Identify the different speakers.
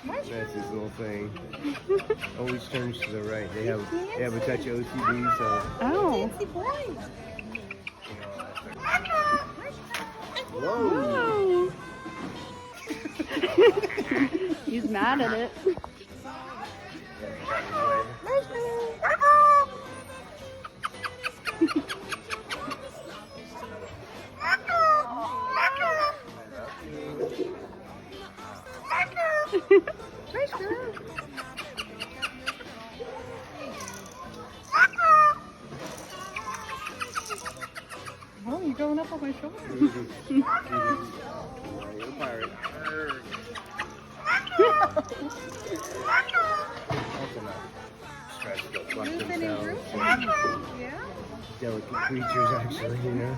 Speaker 1: That's his little thing. Always turns to the right. They have a touch of OCD, so.
Speaker 2: Oh.
Speaker 1: Whoa!
Speaker 2: He's mad at it. Oh, you're going up on my shoulder.
Speaker 1: You're a pirate. That's enough. Just try to go pluck themselves.
Speaker 3: Yeah.
Speaker 1: Delicate creatures, actually, you know.